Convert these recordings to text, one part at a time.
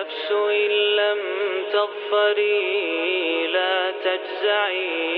النفس إن لم تظفري لا تجزعي.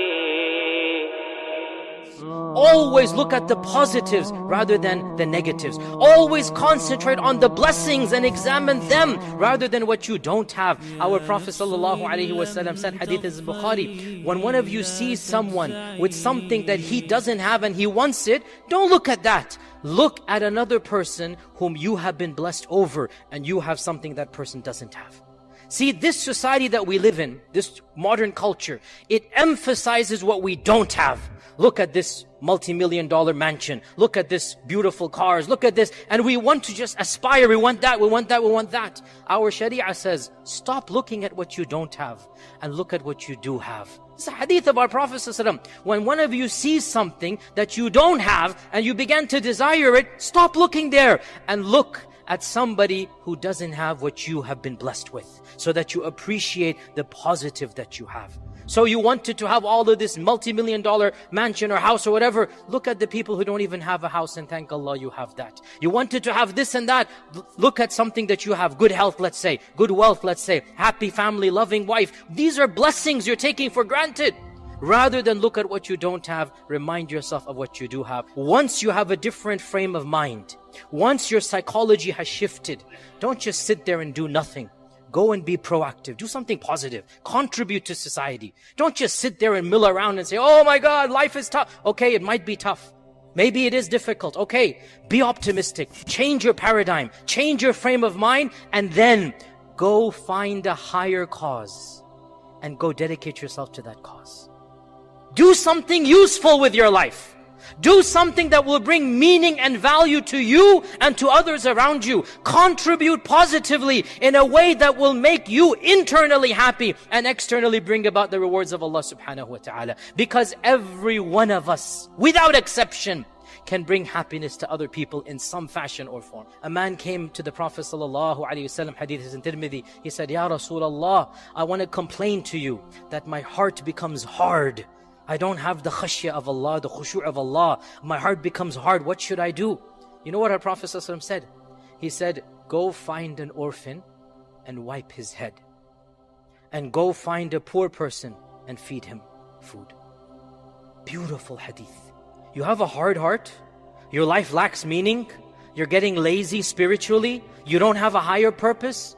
Always look at the positives rather than the negatives. Always concentrate on the blessings and examine them rather than what you don't have. Our Prophet ﷺ said, hadith is Bukhari, when one of you sees someone with something that he doesn't have and he wants it, don't look at that. Look at another person whom you have been blessed over and you have something that person doesn't have. See, this society that we live in, this modern culture, it emphasizes what we don't have. Look at this multi-million-dollar mansion. Look at this beautiful cars. Look at this. And we want to just aspire. We want that, we want that, we want that. Our Sharia says, stop looking at what you don't have and look at what you do have. It's a hadith of our Prophet ﷺ. When one of you sees something that you don't have and you begin to desire it, stop looking there and look at somebody who doesn't have what you have been blessed with, so that you appreciate the positive that you have. So you wanted to have all of this multi-million-dollar mansion or house or whatever. Look at the people who don't even have a house and thank Allah you have that. You wanted to have this and that. Look at something that you have. Good health, let's say. Good wealth, let's say. Happy family, loving wife. These are blessings you're taking for granted. Rather than look at what you don't have, remind yourself of what you do have. Once you have a different frame of mind, once your psychology has shifted, don't just sit there and do nothing. Go and be proactive. Do something positive. Contribute to society. Don't just sit there and mill around and say, oh my God, life is tough. Okay, it might be tough. Maybe it is difficult. Okay, be optimistic. Change your paradigm. Change your frame of mind. And then go find a higher cause. And go dedicate yourself to that cause. Do something useful with your life. Do something that will bring meaning and value to you and to others around you. Contribute positively in a way that will make you internally happy and externally bring about the rewards of Allah subhanahu wa ta'ala. Because every one of us, without exception, can bring happiness to other people in some fashion or form. A man came to the Prophet sallallahu alaihi wasallam, hadith is in Tirmidhi. He said, Ya Rasulullah, I want to complain to you that my heart becomes hard. I don't have the khashya of Allah, the khushu' of Allah. My heart becomes hard. What should I do? You know what our Prophet ﷺ said? He said, go find an orphan and wipe his head. And go find a poor person and feed him food. Beautiful hadith. You have a hard heart. Your life lacks meaning. You're getting lazy spiritually. You don't have a higher purpose.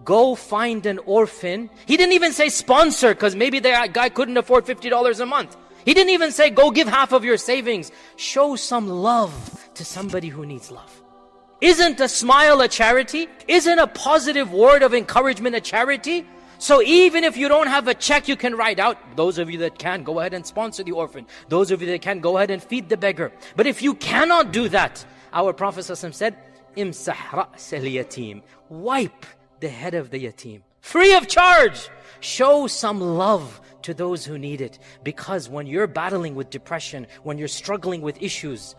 Go find an orphan. He didn't even say sponsor, because maybe the guy couldn't afford $50 a month. He didn't even say go give half of your savings. Show some love to somebody who needs love. Isn't a smile a charity? Isn't a positive word of encouragement a charity? So even if you don't have a check you can write out, those of you that can, go ahead and sponsor the orphan. Those of you that can, go ahead and feed the beggar. But if you cannot do that, our Prophet ﷺ said, Imsah ra's al-yatim. Wipe the head of the yatim. Free of charge. Show some love to those who need it. Because when you're battling with depression, when you're struggling with issues,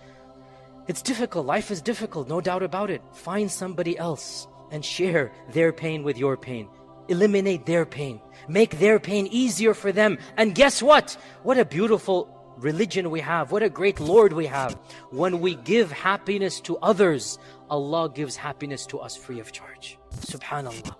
it's difficult. Life is difficult, no doubt about it. Find somebody else and share their pain with your pain. Eliminate their pain. Make their pain easier for them. And guess what? What a beautiful religion we have. What a great Lord we have. When we give happiness to others, Allah gives happiness to us free of charge. Subhanallah.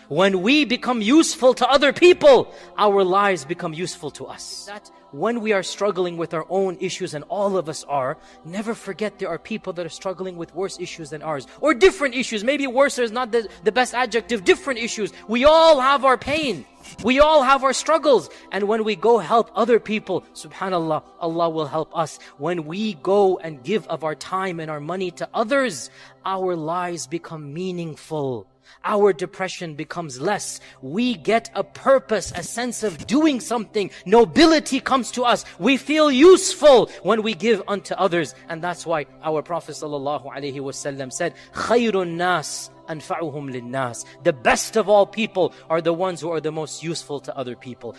When we become useful to other people, our lives become useful to us. That when we are struggling with our own issues, and all of us are, never forget there are people that are struggling with worse issues than ours. Or different issues. Maybe worse is not the best adjective. Different issues. We all have our pain. We all have our struggles. And when we go help other people, subhanallah, Allah will help us. When we go and give of our time and our money to others, our lives become meaningful. Our depression becomes less. We get a purpose, a sense of doing something. Nobility comes to us. We feel useful when we give unto others. And that's why our Prophet ﷺ said, خَيْرُ النَّاسِ أَنْفَعُهُمْ لِلنَّاسِ. The best of all people are the ones who are the most useful to other people.